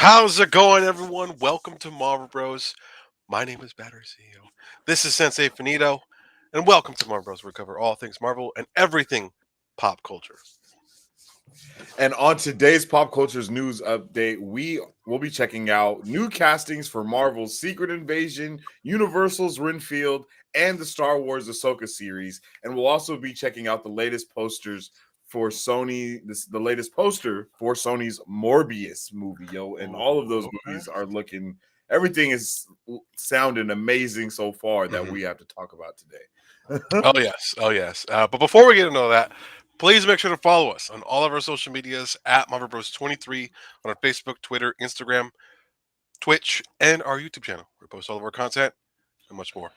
How's it going, everyone? Welcome to Marvel Bros. My name is Battery CEO. This is Sensei Finito, and welcome to Marvel Bros. Where we cover all things Marvel and everything pop culture. And on today's Pop Culture's news update, we will be checking out new castings for Marvel's Secret Invasion, Universal's Renfield, and the Star Wars Ahsoka series. And we'll also be checking out the latest posters for Sony, the latest poster for Sony's Morbius movie, yo. And all of those Okay. movies are looking, everything is sounding amazing so far that Mhm. we have to talk about today. Oh yes, oh yes. But before we get into that, please make sure to follow us on all of our social medias at Marvel Bros 23 on our Facebook, Twitter, Instagram, Twitch, and our YouTube channel. We post all of our content and much more.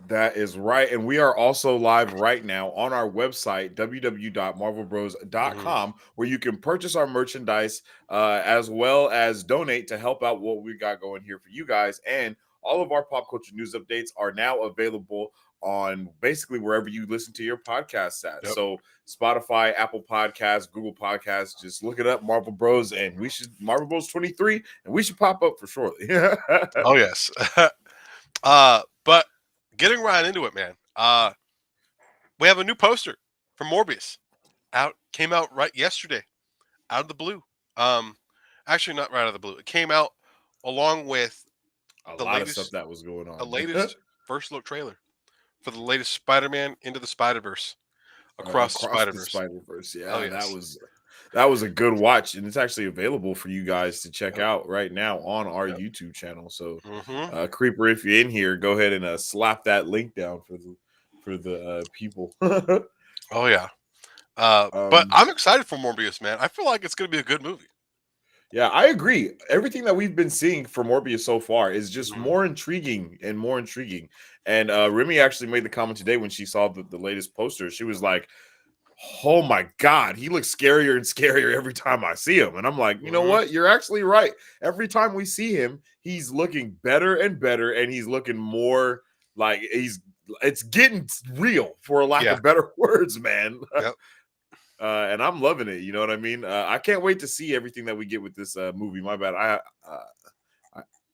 That is right. And we are also live right now on our website, Mhm. www.marvelbros.com, where you can purchase our merchandise as well as donate to help out what we got going here for you guys. And all of our pop culture news updates are now available on basically wherever you listen to your podcasts at. Yep. So Spotify, Apple Podcasts, Google Podcasts, just look it up, Marvel Bros, and we should Marvel Bros 23, and we should pop up for shortly. Oh yes. But getting right into it, man. We have a new poster for Morbius. Came out right yesterday, out of the blue. Um, actually, not right out of the blue. It came out along with A the lot of stuff latest, that was going the on. latest first look trailer for the latest Spider-Man into the Spider-Verse, across the Across the Spider-Verse. Spider Verse. Oh Yeah, yes. that was a good watch, and it's actually available for you guys to check Yep. out right now on our Yep. YouTube channel. So, Mm-hmm. Creeper, if you're in here, go ahead and slap that link down for the people. Oh yeah. But um, I'm excited for Morbius, man. I feel like it's gonna be a good movie. yeah, I agree. Everything that we've been seeing for Morbius so far is just Hmm. more intriguing and more intriguing. And Remy actually made the comment today when she saw the latest poster. She was like, oh my God, he looks scarier and scarier every time I see him. And I'm like, you know Hmm. what? You're actually right. Every time we see him, he's looking better and better, and he's looking more like it's getting real, for lack Yeah. of better words, man. Yep. And I'm loving it. You know what I mean? I can't wait to see everything that we get with this movie. My bad. I,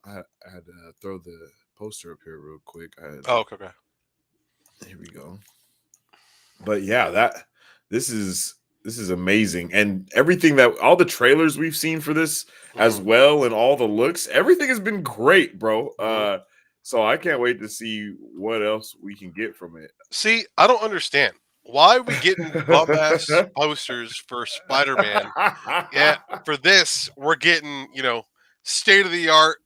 I had to throw the poster up here real quick. Oh, okay. Okay. Here we go. But yeah, this is amazing, and everything that all the trailers we've seen for this as Hmm. well, and all the looks, everything has been great, bro. Hmm. So I can't wait to see what else we can get from it. See, I don't understand. Why are we getting bum ass posters for Spider Man? Yeah, for this, we're getting, state of the art,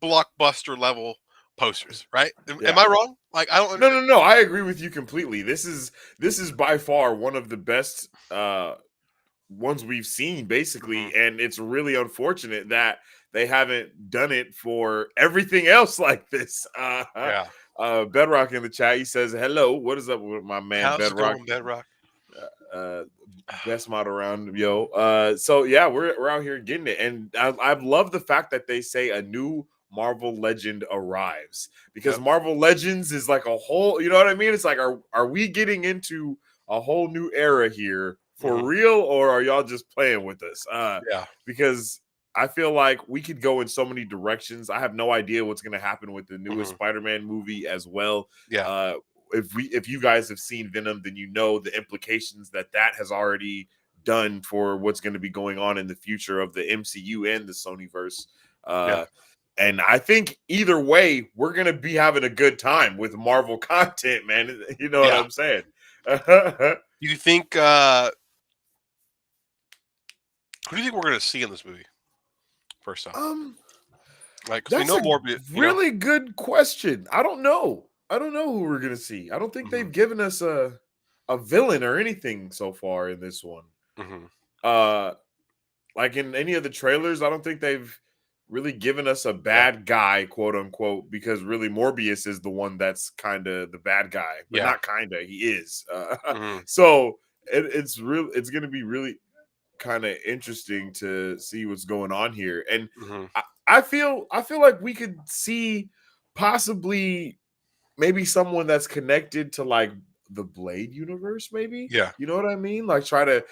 blockbuster level posters, right? Am Yeah. I wrong? Like, I don't No, understand. no, no. I agree with you completely. This is by far one of the best ones we've seen, Hmm. basically, and it's really unfortunate that they haven't done it for everything else like this. Yeah. Bedrock in the chat, he says, "Hello, what is up with my man How's it Bedrock? going, Bedrock? Uh, Best mod around, yo." So yeah, we're out here getting it, and I love the fact that they say a new Marvel Legend arrives, because Yep. Marvel Legends is like a whole, you know what I mean? It's like, are we getting into a whole new era here for Hmm. real, or are y'all just playing with us? Yeah. Because I feel like we could go in so many directions. I have no idea what's going to happen with the newest Hmm. Spider-Man movie as well. Yeah. Uh, if you guys have seen Venom, then you know the implications that has already done for what's going to be going on in the future of the MCU and the Sonyverse. Yeah. Uh, and I think either way, we're going to be having a good time with Marvel content, man. You know what Yeah. I'm saying? Do you think, who do you think we're going to see in this movie, first off? um, Like, because we that's know a Morbius, really good question. I don't know. I don't know who we're going to see. I don't think Hmm. they've given us a villain or anything so far in this one. Hmm. Uh, Like in any of the trailers, I don't think they've really given us a Yeah. bad guy, quote unquote, because really Morbius is the one that's kind of the bad guy, but Yeah. not kind of, he is. Hmm. So it's going to be really kind of interesting to see what's going on here, and Hmm. I feel like we could see possibly maybe someone that's connected to like the Blade universe, maybe. Yeah. You know what I mean? Like try to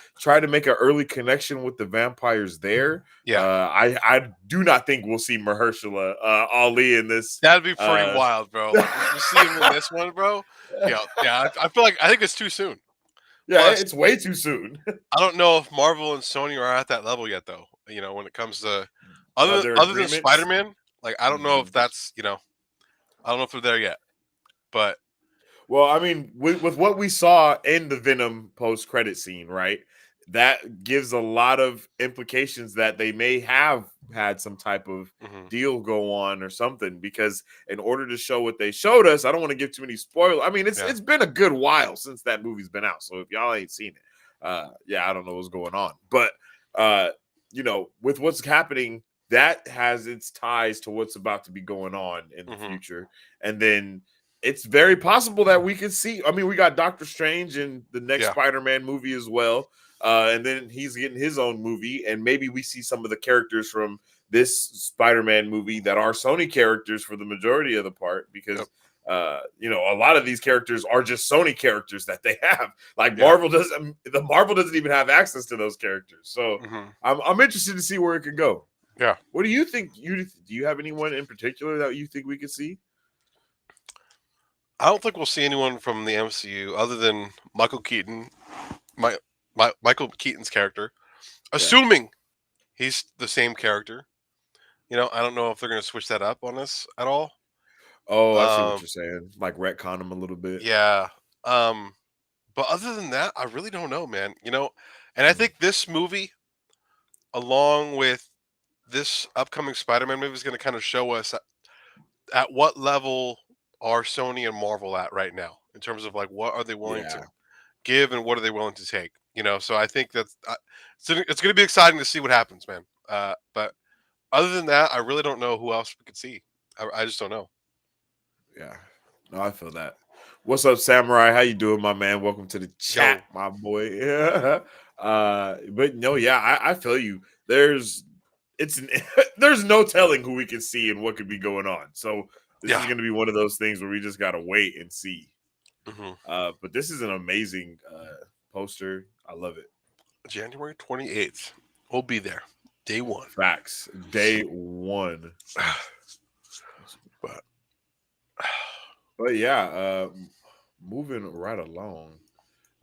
make an early connection with the vampires there. Yeah. I do not think we'll see Mahershala Ali in this. That'd be pretty wild, bro. Like we'll see him in this one, bro. Yeah. I feel like I think it's too soon. Yeah, Plus, it's way too soon. I don't know if Marvel and Sony are at that level yet, though. When it comes to Their other than agreements. Spider-Man, like I don't know if that's I don't know if they're there yet. But Well, I mean, with what we saw in the Venom post-credit scene, right? That gives a lot of implications that they may have had some type of deal go on or something. Because in order to show what they showed us, I don't want to give too many spoilers. I mean, it's been a good while since that movie's been out. So if y'all ain't seen it, I don't know what's going on. But with what's happening, that has its ties to what's about to be going on in the future, and then it's very possible that we could see. I mean, we got Doctor Strange in the next Spider-Man movie as well. And then he's getting his own movie. And maybe we see some of the characters from this Spider-Man movie that are Sony characters for the majority of the part. Because, a lot of these characters are just Sony characters that they have. Like Marvel doesn't even have access to those characters. So I'm interested to see where it could go. Yeah. What do you think? Do you have anyone in particular that you think we could see? I don't think we'll see anyone from the MCU other than Michael Keaton, Michael Keaton's character, assuming he's the same character. I don't know if they're going to switch that up on us at all. Oh, I see what you're saying. Like retcon him a little bit. Yeah. But other than that, I really don't know, man. And I think this movie, along with this upcoming Spider-Man movie, is going to kind of show us at what level are Sony and Marvel at right now in terms of like what are they willing to give and what are they willing to take. So I think that's it's going to be exciting to see what happens, man. But other than that, I really don't know who else we could see. I just don't know. Yeah, no, I feel that. What's up, Samurai? How you doing, my man? Welcome to the chat, my boy. Yeah. But no, I feel you. There's no telling who we can see and what could be going on. So this is going to be one of those things where we just got to wait and see. But this is an amazing poster. I love it. January 28th. We'll be there. Day one. Facts. Day one. But yeah, moving right along.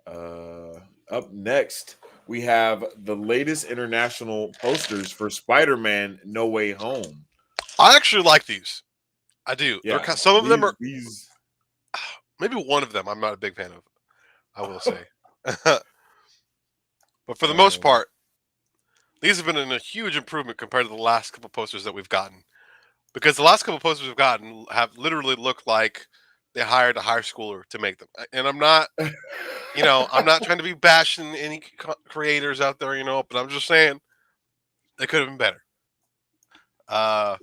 Up next, we have the latest international posters for Spider-Man No Way Home. I actually like these. I do. Yeah, some of them are these. Maybe one of them I'm not a big fan of, I will say. But for the most part, these have been a huge improvement compared to the last couple posters that we've gotten. Because the last couple posters we've gotten have literally looked like they hired a high schooler to make them. And I'm not, I'm not trying to be bashing any creators out there, but I'm just saying they could have been better. Like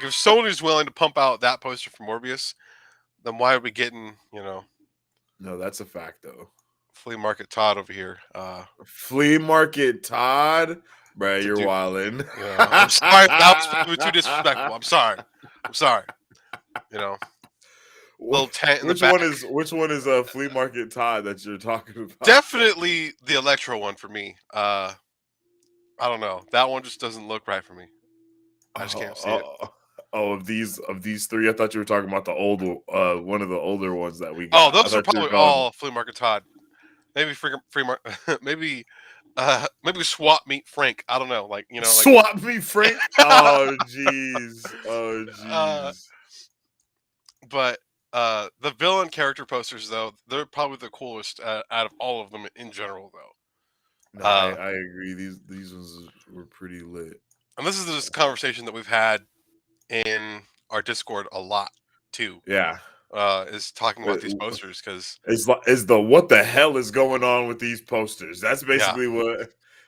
if Sony's willing to pump out that poster for Morbius, then why are we getting, No, that's a fact though. Flea Market Todd over here. Flea Market Todd? Bro, you're wildin'. I'm sorry. That was probably too disrespectful. I'm sorry. Little tent in the back. Which one is Flea Market Todd that you're talking about? Definitely the Electro one for me. I don't know. That one just doesn't look right for me. I just can't see it. Oh, of these three, I thought you were talking about the old one of the older ones that we got. Oh, those are probably all Flea Market Todd. Maybe maybe Swap Meet Frank. I don't know. Swap Meet Frank. Oh jeez. But the villain character posters, though, they're probably the coolest out of all of them in general, though. No, I agree. These ones were pretty lit. And this is this conversation that we've had in our Discord a lot too. Yeah. Is talking about these posters because is what the hell is going on with these posters? That's basically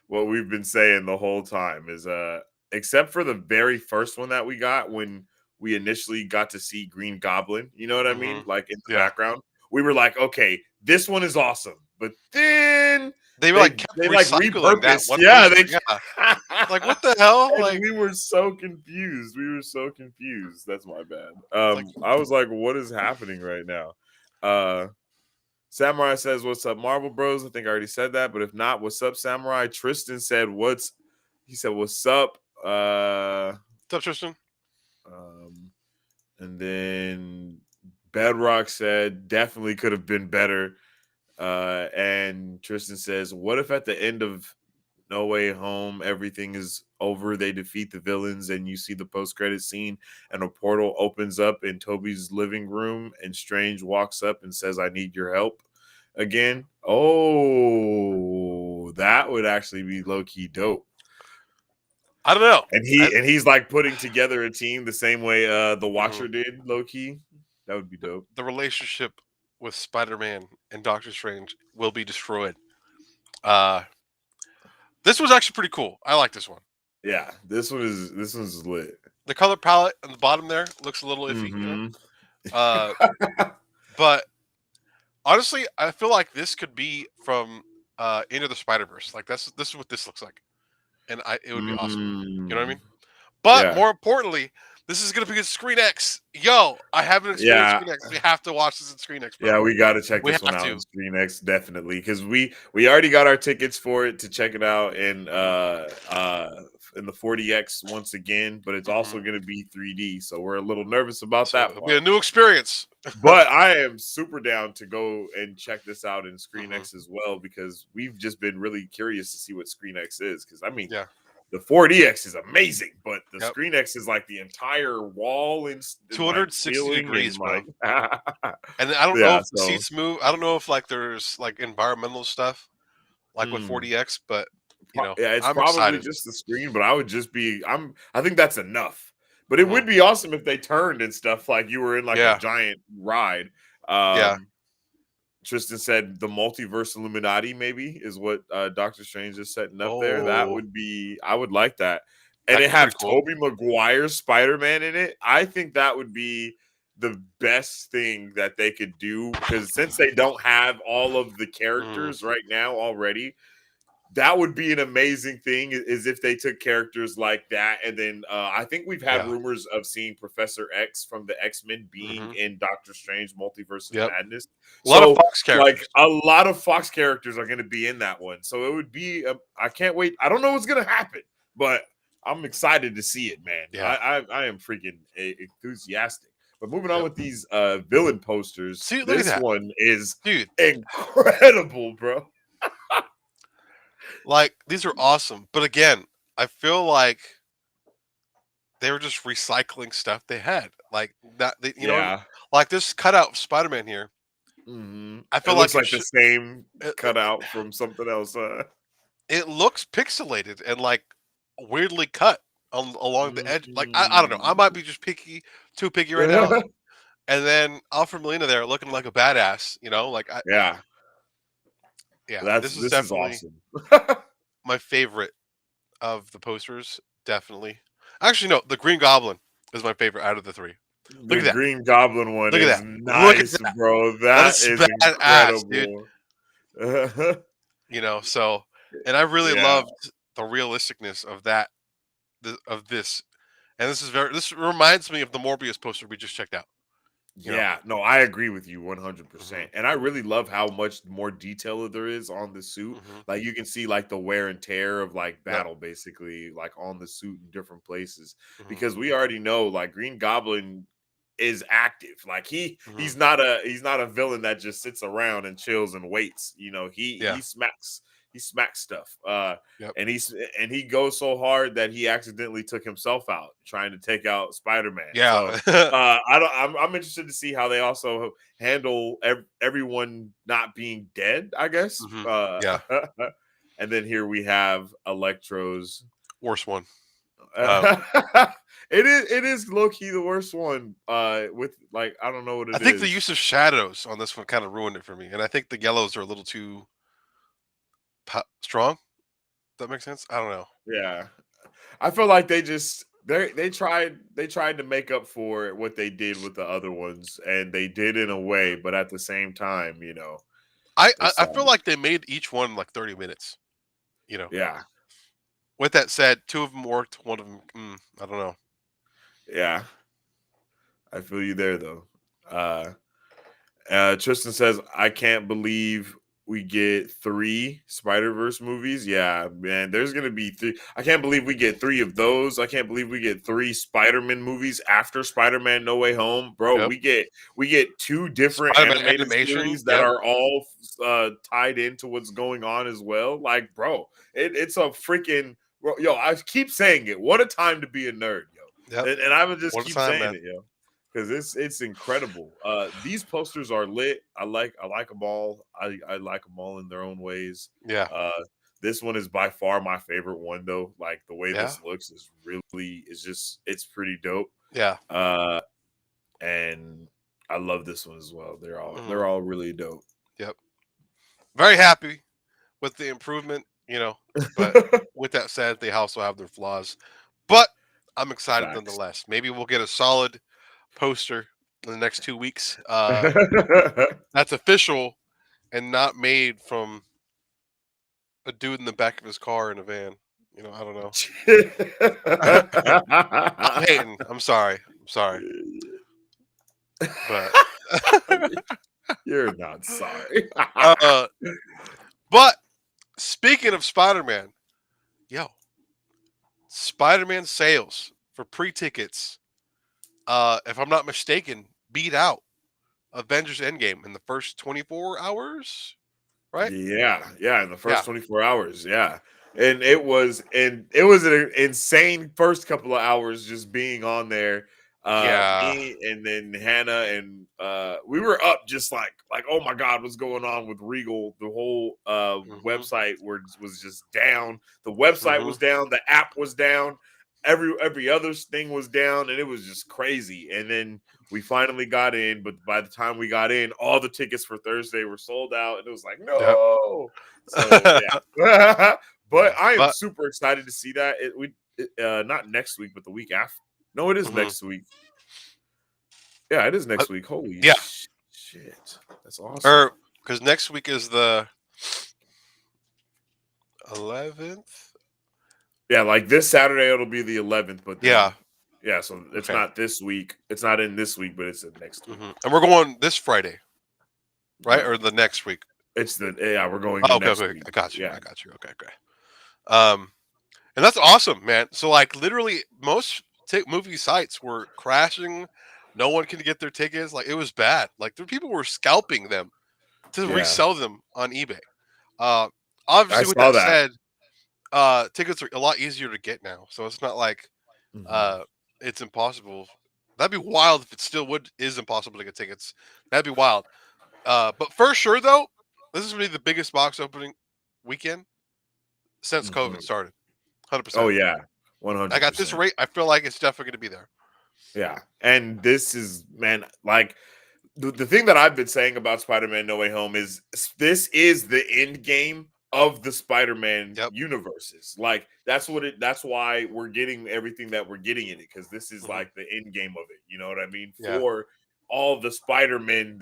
what we've been saying the whole time. Is except for the very first one that we got when we initially got to see Green Goblin, you know what I mean? Like in the background, we were like, okay, this one is awesome, but then they repurposed that one. Like what the hell? Like we were so confused. That's my bad. I was like, what is happening right now? Samurai says, "What's up, Marvel Bros?" I think I already said that, but if not, what's up, Samurai? Tristan said, He said, "What's up?" What's up, Tristan? Um, and then Bedrock said, "Definitely could have been better." And Tristan says, "What if at the end of No Way Home, everything is over, they defeat the villains, and you see the post-credit scene, and a portal opens up in Toby's living room, and Strange walks up and says, 'I need your help again'?" Oh, that would actually be low-key dope. I don't know. And he's like putting together a team the same way the Watcher did, low-key. That would be dope. The relationship with Spider-Man and Doctor Strange will be destroyed. This was actually pretty cool. I like this one. Yeah, this one's lit. The color palette on the bottom there looks a little iffy, but honestly, I feel like this could be from Into the Spider-Verse. Like this is what this looks like, and it would be awesome. You know what I mean? But Yeah. more importantly, this is gonna be a Screen X. Yo, I haven't experienced Yeah. Screen X. We have to watch this in Screen X, bro. Yeah, we got to check We this one have out to. in Screen X definitely because we already got our tickets for it to check it out in the 40X once again, but it's also going to be 3D, so we're a little nervous about So that it'll be a part. new experience. But I am super down to go and check this out in Screen X as well because we've just been really curious to see what Screen X is because I mean Yeah. the 4DX is amazing, but the Yep. Screen X is like the entire wall and like 260 ceiling degrees, and like And I don't know yeah, if the so seats move. I don't know if like there's like environmental stuff like with mm. 40X, but Yeah, it's I'm probably excited. just the screen, but I think that's enough. But it Mhm. would be awesome if they turned and stuff like you were in like a Yeah. giant ride. Yeah. Tristan said the multiverse Illuminati maybe is what Doctor Strange is setting up there. Oh, I would like that. And that it could be pretty have cool. Tobey Maguire's Spider-Man in it. I think that would be the best thing that they could do because since they don't have all of the Mhm. characters right now already, that would be an amazing thing is if they took characters like that and then I think we've had Yeah. rumors of seeing Professor X from the X-Men being Mhm. in Doctor Strange Multiverse of Yep. Madness. A lot of So Fox like characters. a lot of Fox characters are going to be in that one, so it would be I can't wait. I don't know what's going to happen, but I'm excited to see it, man. Yeah. I am freaking enthusiastic. But moving on Yep. with these villain posters, See, look at this that, one is dude. incredible, bro. Like these are awesome, but again, I feel like they were just recycling stuff they had. Like that, you know what I mean? Yeah. Like this cutout of Spider-Man here. I It feel looks like like the same it, cutout from something else. it looks pixelated and like weirdly cut along the edge. Like I don't know. I Mm. might be just too picky right now. And then Alfred Molina there looking like a badass. Like Yeah, yeah, that's this is this is definitely awesome. my favorite of the posters. Definitely. Actually, no, the Green Goblin is my favorite out of the three. Look The at that. Green Goblin one Look at is that. Look at nice, that. bro. That That is is badass, dude. incredible. So, and I really Yeah, loved the realisticness of that, of this. And this reminds me of the Morbius poster we just checked out. You know. yeah. No, I agree with you 100%. Mhm. And I really love how much more detail there is on the suit. Mhm. Like you can see like the wear and tear of like Yep. battle basically like on the suit in different places Mhm. because we already know like Green Goblin is active. Like Mhm. he's not a villain that just sits around and chills and waits. You know, Yeah. he smacks stuff. Yep. And he goes so hard that he accidentally took himself out trying to take out Spider-Man. So Yeah. I'm interested to see how they also handle everyone not being dead, I guess. Mhm. Yeah. And then here we have Electro's Worst one. Um, it is low key the worst one. With like I don't know what I it think the is. use of shadows on this one kind of ruined it for me, and I think the yellows are a little too strong. That makes sense. I don't know. Yeah, I feel like they tried to make up for what they did with the other ones, and they did in a way, but at the same time, you know, it's I feel like they made each one like 30 minutes. You know. yeah, With that said, two of them worked. One of them, I don't know. yeah. I feel you there though. Uh, Tristan says, I can't believe we get 3 Spider-Verse movies. Yeah, man, there's gonna be 3. I can't believe we get 3 of those. I can't believe we get 3 Spider-Man movies after Spider-Man No Way Home. Bro, Yep. we get 2 different Spider-Man animated animation. series that Yep. are all tied into what's going on as well. Like, bro, it's a freaking yo, I keep saying it. What a time to be a nerd, yo. Yep. And I would just One keep time, saying man. it, yo, because it's incredible. These posters are lit. I like them all. I like them all in their own ways. Yeah. Uh, this one is by far my favorite one, though. Like the way Yeah. this looks is really is just it's pretty dope. Yeah. Uh, and I love this one as well. They're all Mhm. they're all really dope. Yep. Very happy with the improvement, but with that said, they also have their flaws. But I'm excited Facts. nonetheless. Maybe we'll get a solid poster in the next 2 weeks. That's official and not made from a dude in the back of his car in a van. I don't know. I'm hating. I'm sorry. I'm sorry. But You're not sorry. uh but speaking of Spider-Man, yo, Spider-Man sales for pre-tickets, if I'm not mistaken, beat out Avengers Endgame in the first 24 hours, right? Yeah, in the Yeah. first 24 hours, yeah. And it was an insane first couple of hours just being on there. Yeah. Me and then Hannah and we were up just like oh my god, what's going on with Regal? The whole Mhm. website was just down. The website was Mhm. down, the app was down, every other thing was down, and it was just crazy. And then we finally got in, but by the time we got in, all the tickets for Thursday were sold out, and it was like, Yep. no. So yeah, but Yeah. I am But super excited to see that. Not next week, but the week after. No, it is mhm. next week. Yeah, it is Uh, next week. Holy yeah, shit, that's awesome. or because next week is the 11th. Yeah, like this Saturday it'll be the 11th, but Yeah. then yeah, so it's Okay. not this week. It's not in this week, but it's in next week. And we're going this Friday, right, No, or the next week? it's the yeah. We're going the Oh, okay. next Okay. week. I got you. Yeah, I got you. Okay. Okay. Um, and that's awesome, man. So like literally most movie sites were crashing. No one could get their tickets. Like it was bad. Like the people were scalping them to yeah. resell them on eBay. Uh, I obviously, with saw that that. said, tickets are a lot easier to get now. So it's not like Mhm. uh, it's impossible. That'd be wild if it still is impossible to get tickets. That'd be wild. But for sure though, this is gonna be the biggest box opening weekend since COVID Mhm. started. 100%. Oh yeah, Like at this 100%. rate, I feel like it's definitely gonna be there. Yeah, and this is man, like the thing that I've been saying about Spider-Man No Way Home is this is the end game of the Spider-Man Yep. universes. Like that's why we're getting everything that we're getting in it, because this is Hmm. like the end game of it. You know what I mean? Yeah. For all the Spider-Man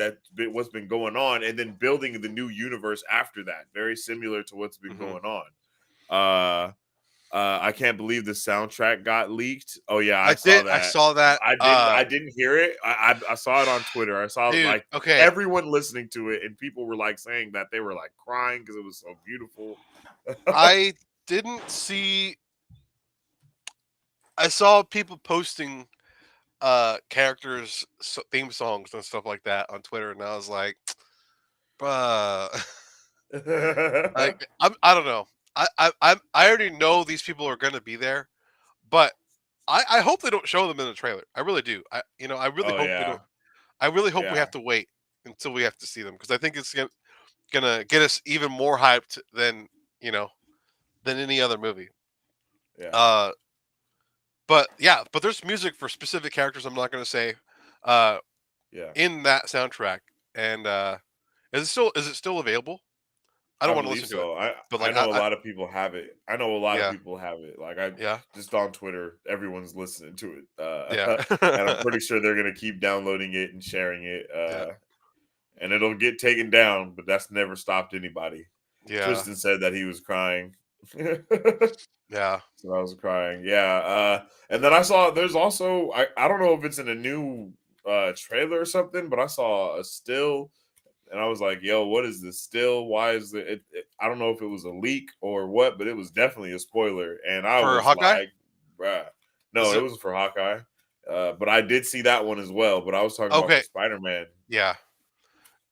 what's been going on, and then building the new universe after that, very similar to what's been Hmm. going on. I can't believe the soundtrack got leaked. Oh yeah, I I saw did. I that. saw that. I didn't hear it. I saw it on Twitter. I saw Dude. like Okay. everyone listening to it, and people were like saying that they were like crying because it was so beautiful. I didn't see. I saw people posting characters theme songs and stuff like that on Twitter, and I was like, bruh. Like I don't know. I already know these people are gonna be there, but I hope they don't show them in the trailer. I really do. I really Oh hope we don't. yeah, I really hope we yeah, have to wait until we have to see them because I think it's gonna get us even more hyped you know than any other movie. yeah, Uh, but yeah, but there's music for specific characters. I'm not gonna say, uh, yeah. in that soundtrack. And is it still available? I I don't want to believe listen to it, so. I but I like know a lot of people have it. I know a lot of yeah, people have it. Like I yeah, just on Twitter, everyone's listening to it, yeah, and I'm pretty sure they're gonna keep downloading it and sharing it. yeah, And it'll get taken down, but that's never stopped anybody. yeah, Tristan said that he was crying. So yeah. I was crying. Yeah. And then I saw there's also I don't know if it's in a new trailer or something, but I saw a still, and I was like, "Yo, what is this still? Why is it?" I don't know if it was a leak or what, but it was definitely a spoiler, and I For was Hawkeye? like, "Bruh, no, Is it it wasn't for Hawkeye." But I did see that one as well. But I was talking about for okay? Spider-Man. Yeah,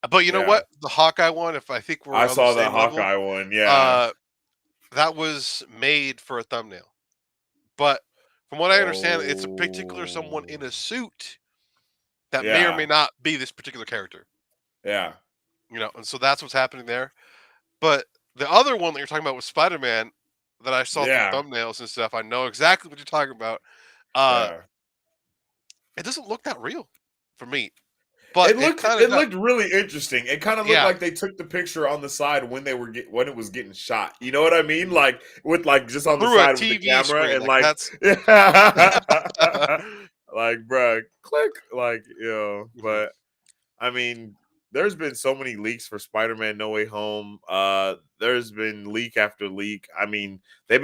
but you know Yeah, what? The Hawkeye one, if I think we're I on the saw the same level, Hawkeye one. Yeah. uh, that was made for a thumbnail. But from what I understand, it's a particular someone Oh, in a suit that may or may yeah, not be this particular character. yeah, And so that's what's happening there. But the other one that you're talking about with Spider-Man that I saw through yeah, thumbnails and stuff, I know exactly what you're talking about. Uh, yeah. it doesn't look that real for me, but it kind of It does. looked really interesting. It kind of looked Yeah, like they took the picture on the side when when it was getting shot. You know what I mean? Like with like just on the through a side with the TV camera screen, and like like that's. yeah. Like bruh, click like Mhm. but I mean there's been so many leaks for Spider-Man No Way Home. There's been leak after leak. I mean, they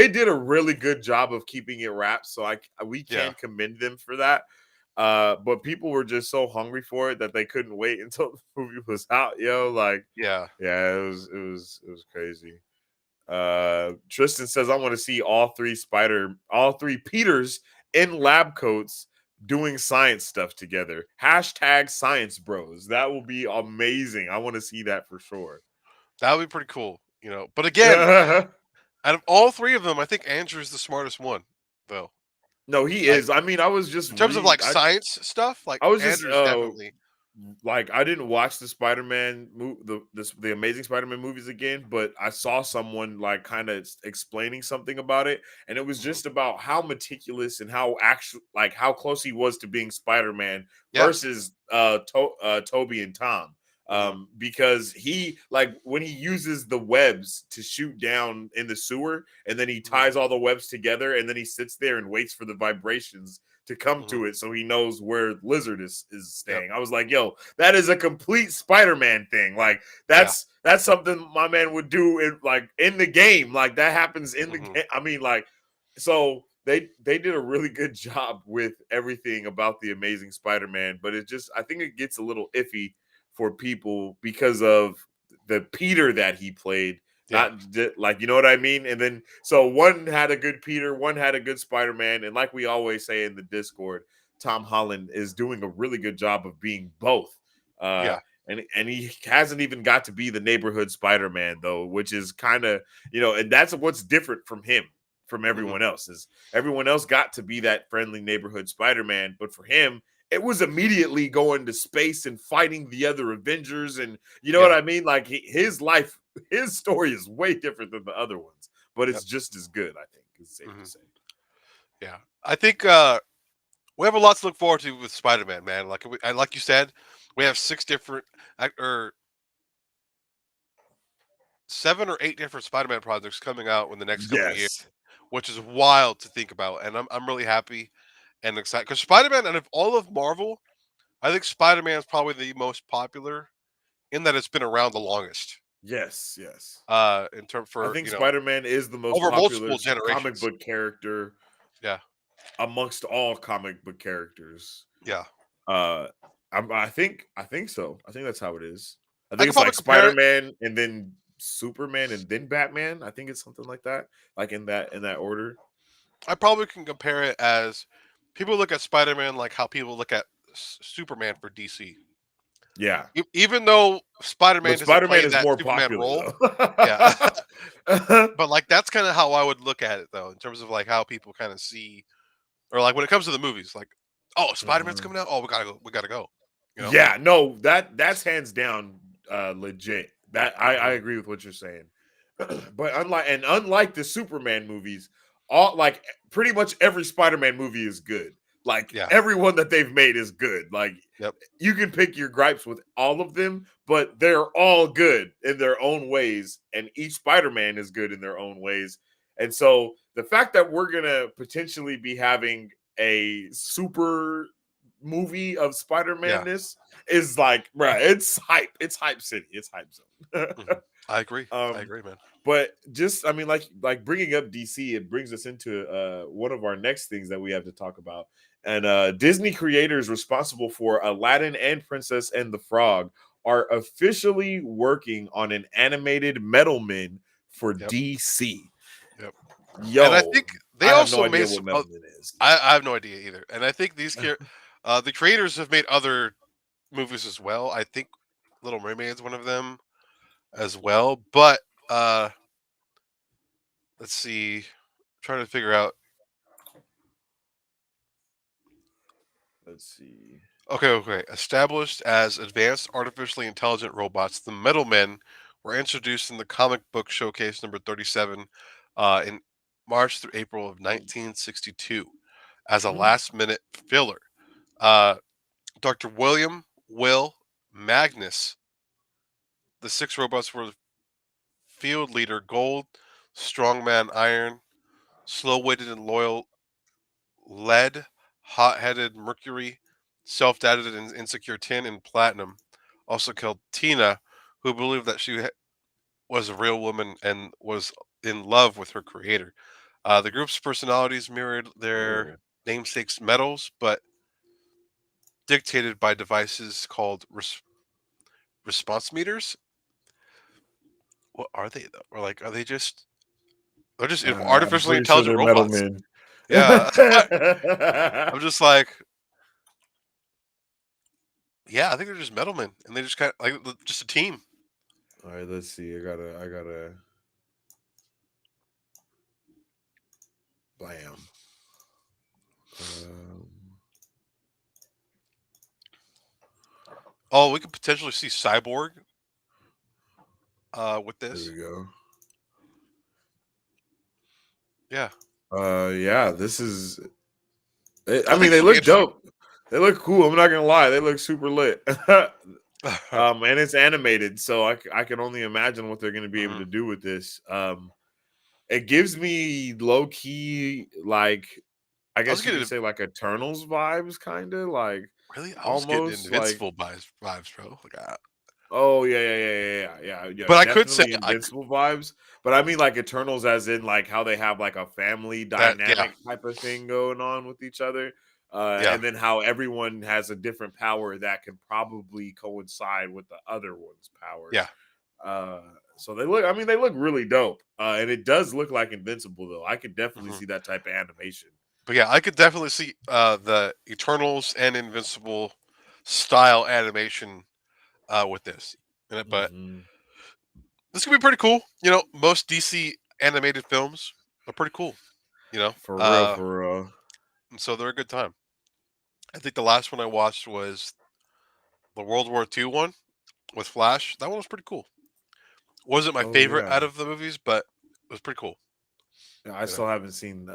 did a really good job of keeping it wrapped, so we Yeah, can commend them for that. But people were just so hungry for it that they couldn't wait until the movie was out, yo. Like, yeah. yeah, it was crazy. Tristan says I want to see all three Peters in lab coats doing science stuff together. Hashtag science bros. That will be amazing. I want to see that for sure. That would be pretty cool. But again, out of all three of them, I think Andrew's the smartest one, though. No, he Like is. I mean, I was just in terms of like science stuff, like I was just Andrew's definitely. like I didn't watch the Spider-Man the Amazing Spider-Man movies again, but I saw someone like kind of explaining something about it, and it was Mhm. just about how meticulous and how actual like how close he was to being Spider-Man Yeah. versus Toby and Tom. Hmm. Because he like when he uses the webs to shoot down in the sewer, and then he Hmm. ties all the webs together, and then he sits there and waits for the vibrations to come Hmm. to it so he knows where Lizard is Yep. staying. I was like, yo, that is a complete Spider-Man thing. Like Yeah. that's something my man would do in the game. Like that happens in the Hmm. game. I mean, like, so they did a really good job with everything about the Amazing Spider-Man, but I think it gets a little iffy for people because of the Peter that he played. Yeah. Like, you know what I mean? And then so one had a good Peter, one had a good Spider-Man, and like we always say in the Discord, Tom Holland is doing a really good job of being both. Uh Yeah. and he hasn't even got to be the neighborhood Spider-Man though, which is kind of, and that's what's different from him from Hmm. everyone else is everyone else got to be that friendly neighborhood Spider-Man, but for him it was immediately going to space and fighting the other Avengers, and you know what Yeah. I mean? Like his life, his story is way different than the other ones, but Yep. it's just as good, I think it's safe to Hmm. say. Yeah. I think we have a lot to look forward to with Spider-Man, man. Like you said, we have six different or 7 or 8 different Spider-Man projects coming out in the next couple of years, Yes. which is wild to think about. And I'm really happy and excited because Spider-Man, and of all of Marvel, I think Spider-Man is probably the most popular in that it's been around the longest. Yes. Yes. In term I for think Spider-Man is the most over popular multiple comic generations. book character Yeah, amongst all comic book characters. yeah. Uh, I think so. I think that's how it is. I I think could it's probably like compare it. Spider-Man and then Superman and then Batman. I think it's something like that, like in that order. I probably can compare it as people look at Spider-Man like how people look at Superman for DC. Yeah, Even though but Spider-Man doesn't Spider-Man play is that more Superman popular role, yeah. though. But like that's kind of how I would look at it though, in terms of like how people kind of see, or like when it comes to the movies, like, oh, Spider-Man's Mhm. coming out. Oh, we gotta go. You know. Yeah, no, that's hands down legit. That I Hmm. agree with what you're saying. But unlike the Superman movies, all like pretty much every Spider-Man movie is good. Like Yeah. every one that they've made is good. Like Yep. you can pick your gripes with all of them, but they're all good in their own ways, and each Spider-Man is good in their own ways. And so the fact that we're gonna potentially be having a super movie of Yeah. Spider-Man-ness is like, bruh, it's hype. It's hype city. It's hype zone. Hmm. I agree. I Um, agree, man. but just I mean, like bringing up DC, it brings us into one of our next things that we have to talk about. And Disney creators responsible for Aladdin and Princess and the Frog are officially working on an animated Metal Men for Yep. DC. Yep. And I Yo, think they I have no also idea made what some. Metal Men is. I have no idea either. And I think the creators have made other movies as well. I think Little Mermaid's one of them as well. But let's see. Trying to figure out. Let's see. Okay, okay. Established as advanced artificially intelligent robots, the Metal Men were introduced in the comic book showcase number 37 in March through April of 1962 as a Mm. last minute filler. Uh, Dr. William Will Magnus, the six robots were Field Leader Gold, Strongman Iron, Slow Witted and Loyal Lead, Hot Headed Mercury, Self Doubted and Insecure Tin, and Platinum. Also killed Tina, who believed that was a real woman and was in love with her creator. The group's personalities mirrored their Oh. namesakes' metals, but dictated by devices called response meters. What are they though? Or like, are they just they're just I'm artificially pretty sure intelligent they're Metal robots? Men. Yeah, I'm just like, yeah, I think they're just metalmen, and they just kind of like just a team. All right, let's see. I gotta blam. Um, Oh, we could potentially see Cyborg with there this. we go. Yeah, Yeah, this is. I I mean, think they this will be look interesting. dope. They look cool. I'm not gonna lie. They look super lit. And it's animated, so I can only imagine what they're gonna be able Mhm. to do with this. It gives me low key, like I I was guess you could getting say like Eternals vibes, kind of like really, I was getting almost like. Invincible vibes, bro. Like, Oh yeah. but I could say Definitely Invincible vibes. But I mean like Eternals, as in like how they have like a family that. Yeah, dynamic type of thing going on with each other, yeah, and then how everyone has a different power that can probably coincide with the other one's power. yeah. Uh, so they look. I mean, they look really dope, and it does look like Invincible though. I could definitely Hmm. see that type of animation. But yeah, I could definitely see the Eternals and Invincible style animation with this. But Hmm. this could be pretty cool. You know, most DC animated films are pretty cool. You know, For real, for real. and so they're a good time. I think the last one I watched was the World War II one with Flash. That one was pretty cool. Wasn't my Oh favorite yeah. out of the movies, but it was pretty cool. Yeah, I You know, still haven't seen.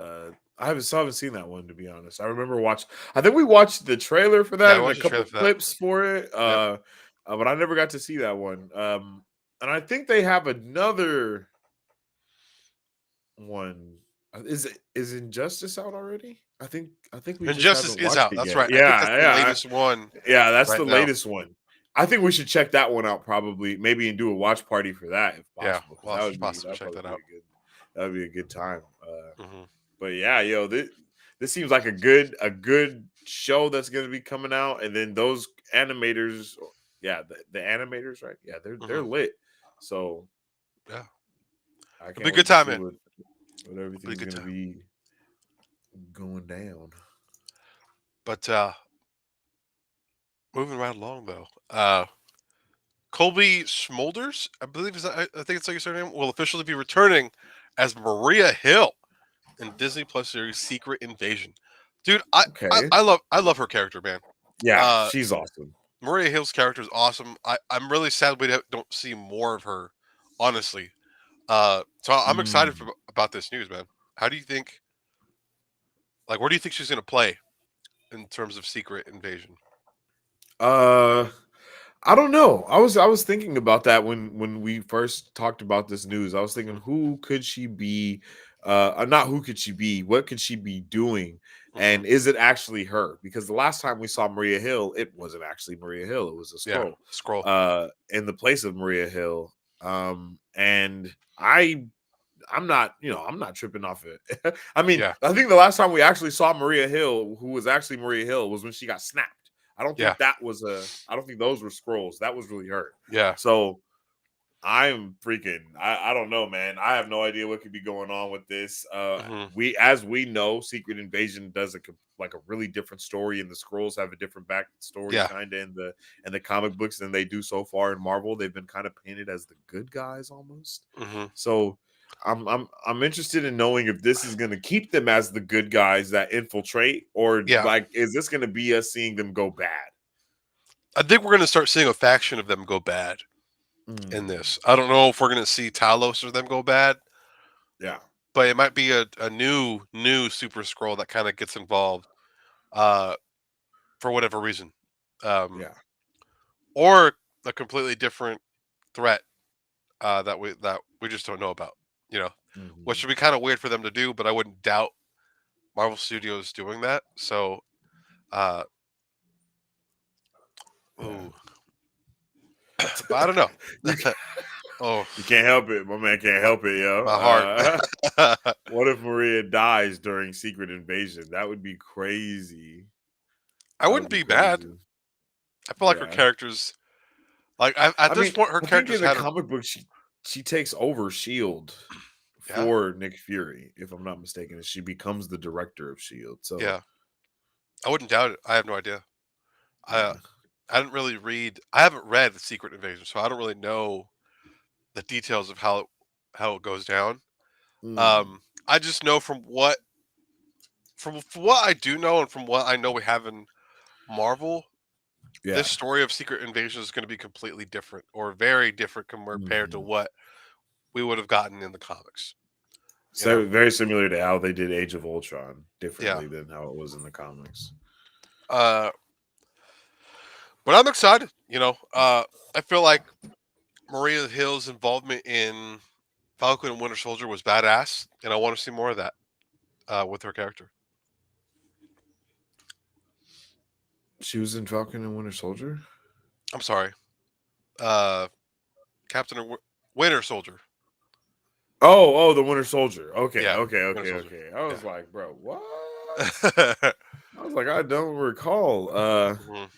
I haven't seen that one, to be honest. I remember watch. I think we watched the trailer for yeah, that I and a watched the trailer couple for that. clips for it. Yep. But I never got to see that one. And I think they have another one. Is Injustice out already? I think we just Injustice haven't is watched out. it That's yet. right. I think that's Yeah, the yeah, latest one yeah. That's right the now. latest one. I think we should check that one out probably, maybe, and do a watch party for that if Yeah, possible, because well, I should possibly that'd check probably that be out. a good that'd be a good time. Hmm. But yeah, yo, this seems like a good show that's going to be coming out, and then those animators, yeah, the animators, right? Yeah, they're Hmm. lit. So Yeah, I it'll be can't a wait good to time, see man. what It'll be a everything's good going to time. be going down. But moving right along though, Colby Smulders, I believe is that, I think it's like your surname, will officially be returning as Maria Hill in Disney Plus series Secret Invasion. Dude, Okay, I love her character, man. yeah, Uh, she's awesome. Maria Hill's character is awesome. I'm really sad we don't see more of her, honestly. So I'm excited Mm. about this news, man. How do you think? Like, where do you think she's gonna play in terms of Secret Invasion? Uh, I don't know. I was thinking about that when we first talked about this news. I was thinking, Hmm. who could she be? Not who could she be? What could she be doing? Hmm. And is it actually her? Because the last time we saw Maria Hill, it wasn't actually Maria Hill. It was a Yeah, scroll. scroll. In the place of Maria Hill. and I'm not, I'm not tripping off it. I mean, Yeah. I think the last time we actually saw Maria Hill, who was actually Maria Hill, was when she got snapped. Yeah. I don't think those were scrolls. That was really her. Yeah. So I'm freaking. I don't know, man. I have no idea what could be going on with this. Hmm. As we know, Secret Invasion does like a really different story, and the scrolls have a different backstory, Yeah. kind of in the comic books than they do so far in Marvel. They've been kind of painted as the good guys almost. Hmm. So I'm interested in knowing if this is going to keep them as the good guys that infiltrate, or Yeah. like is this going to be us seeing them go bad? I think we're going to start seeing a faction of them go bad in Mm, this. I don't know if we're going to see Talos or them go bad, yeah, but it might be a new Super Scroll that kind of gets involved uh, for whatever reason, um, yeah. or a completely different threat that we just don't know about. You know, which Mhm. would be kind of weird for them to do, but I wouldn't doubt Marvel Studios doing that. So, uh, Yeah. ooh, but I don't know. you Oh, you can't help it. My man can't my, help it, yo. my heart. What if Maria dies during Secret Invasion? That would be crazy. I That would wouldn't be be bad. crazy. I feel like her Yeah. character's like at I this mean, point her I think character's in the had her. comic book she takes over Shield Yeah, for Nick Fury, if I'm not mistaken, and she becomes the director of Shield. So yeah. I wouldn't doubt it. I have no idea. I yeah. I didn't really read. I haven't read the Secret Invasion, so I don't really know the details of how it goes down. Mm, I just know from what I do know and from what I know we have in Marvel, this yeah. story of Secret Invasion is going to be completely different or very different compared to Mhm. what we would have gotten in the comics. You know? So very similar to how they did Age of Ultron, Yeah. differently than how it was in the comics. Uh, but I'm excited. I feel like Maria Hill's involvement in Falcon and Winter Soldier was badass, and I want to see more of that with her character. She was in Falcon and Winter Soldier. I'm sorry, uh, Captain and Winter Soldier. Oh, the Winter Soldier. Okay, Yeah, okay, Winter okay, Soldier. okay. I Yeah. was like, bro, what? I was like, I don't recall. Mhm.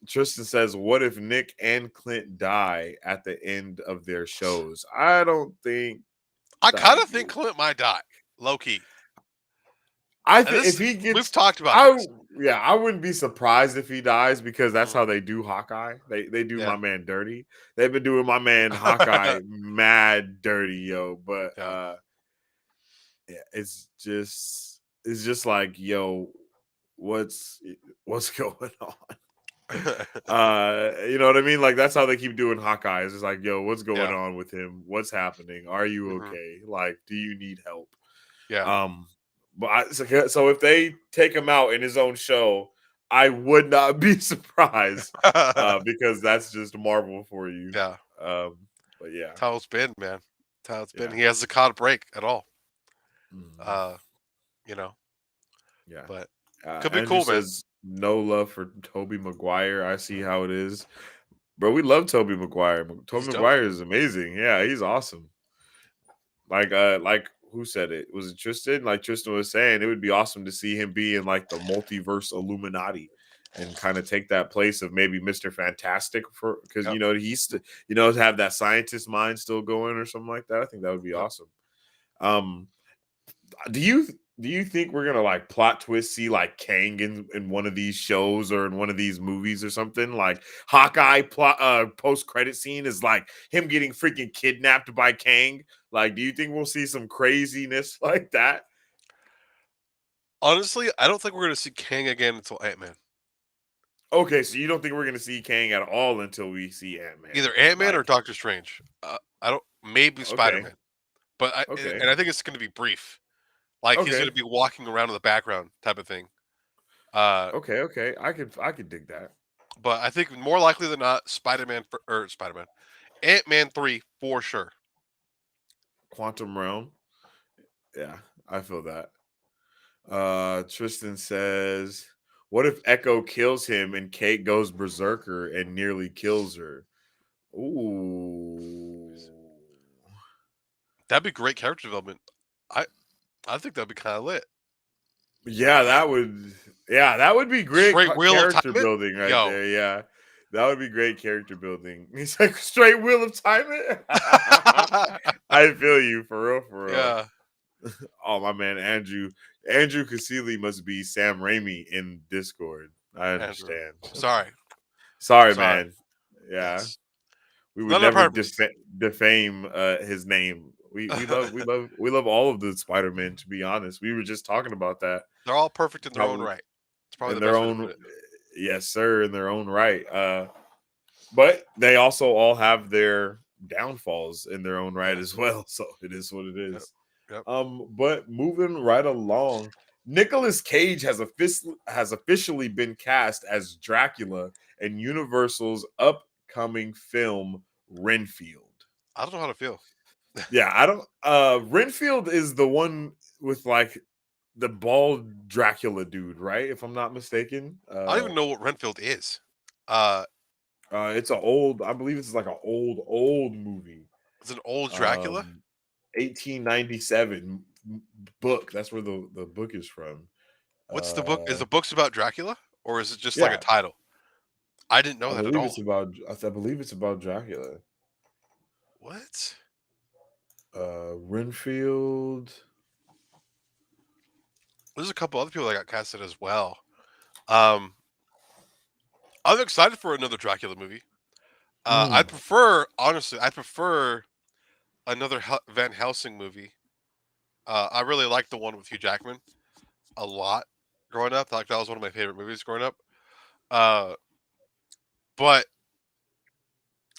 Tristan says, "What if Nick and Clint die at the end of their shows?" I don't think I kind that'd of be. think Clint might die, low key. I And think if he we've gets, talked about I this. yeah, I wouldn't be surprised if he dies because that's Mhm. how they do Hawkeye. They do Yeah. my man dirty. They've been doing my man Hawkeye mad dirty, yo. But Yeah. yeah, it's just like, yo, what's what's going on? You know what I mean? Like that's how they keep doing Hawkeye. It's just like, yo, what's going Yeah. on with him? What's happening? Are you Hmm. okay? Like, do you need help? Yeah. Um, but so if they take him out in his own show, I would not be surprised because that's just Marvel for you. Yeah. Um, but yeah, That's how it's been, man. That's how it's been. yeah, He hasn't caught a break at all. mhm, Uh, you know, yeah. but could be Andrew cool, man. says no love for Toby Maguire. I see how it is, bro. We love Toby Maguire. Toby He's dope. Maguire is amazing. Yeah, he's awesome. Like who said it? Was it Tristan? Like Tristan was saying, it would be awesome to see him be in like the multiverse Illuminati and kind of take that place of maybe Mr. Fantastic for because Yep. have that scientist mind still going or something like that. I think that would be Yep. awesome. Um, do you think we're gonna like plot twist see like Kang in one of these shows or in one of these movies or something? Like Hawkeye plot post credit scene is like him getting freaking kidnapped by Kang. Like, do you think we'll see some craziness like that? Honestly, I don't think we're gonna see Kang again until Ant-Man. Okay, so you don't think we're gonna see Kang at all until we see Ant-Man. Either Ant-Man or Like, Doctor Strange. I don't. Maybe okay, Spider-Man. But okay, and I think it's gonna be brief. Like he's okay, gonna be walking around in the background type of thing. Uh, okay. I could dig that. but I think more likely than not, Spider-Man, Ant-Man 3 for sure. Quantum Realm. Yeah, I feel that. Tristan says, "What if Echo kills him and Kate goes berserker and nearly kills her?" Ooh, That'd be great character development. I I think that'd be kind of lit. Yeah, that would be great Straight wheel of character timing, building right yo. there. Yeah, that would be great character building. He's like straight wheel of time it. I feel you for real, for real. Yeah, Oh my man, Andrew Casilli must be Sam Raimi in Discord. I Andrew. understand. Sorry, Sorry, sorry. man. Yeah, Yes, we it's would not on never purpose. defame his name. We love all of the Spider-Man, to be honest. We were just talking about that. They're all perfect in their own Probably right. It's probably in the their best way to own put it. yes, sir, in their own right. But they also all have their downfalls in their own right Yeah. as well. So it is what it Yep. is. Yep. But moving right along, Nicolas Cage has officially been cast as Dracula in Universal's upcoming film Renfield. I don't know how to feel. Yeah, I don't Renfield is the one with like the bald Dracula dude, right? If I'm not mistaken. I don't even know what Renfield is. Uh, It's a old, I believe it's like an old movie. it's an old Dracula. Um 1897 book. That's where the book is from. What's the book? Is Uh the book's about Dracula, or is it just like a yeah, title? I didn't know I that at believe all. it's about I believe it's about Dracula. What? Renfield. There's a couple other people that got casted as well. Um, I'm excited for another Dracula movie. I Mm. prefer, honestly, I prefer another Van Helsing movie. I really like the one with Hugh Jackman a lot growing up. Like that was one of my favorite movies growing up. Uh, but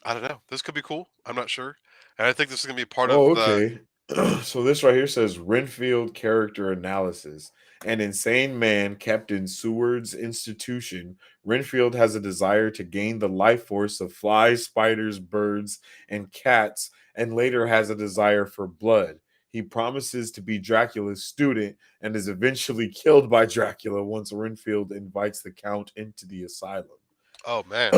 I don't know. This could be cool. I'm not sure, and I think this is gonna be part Oh, of the. okay. So this right here says Renfield character analysis. An insane man kept in Seward's institution, Renfield has a desire to gain the life force of flies, spiders, birds, and cats, and later has a desire for blood. He promises to be Dracula's student and is eventually killed by Dracula once Renfield invites the Count into the asylum. Oh man,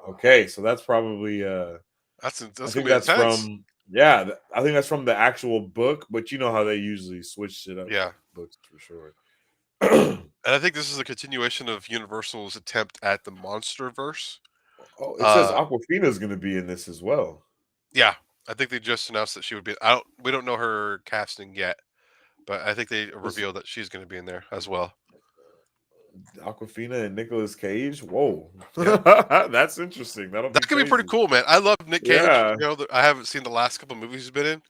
Okay, so that's probably I that's gonna think be that's intense. from yeah, I think that's from the actual book, but you know how they usually switch it up Yeah, with books for sure. and I think this is a continuation of Universal's attempt at the monster verse. Oh, it says Uh, Aquafina is going to be in this as well. yeah, I think they just announced that she would be. I don't. We don't know her casting yet, but I think they This revealed that she's going to be in there as well. Aquafina and Nicolas Cage. Whoa, Yep. that's interesting. That'll be That could be pretty crazy. cool, man. I love Nick Cage. Yeah. You know, I haven't seen the last couple movies he's been in,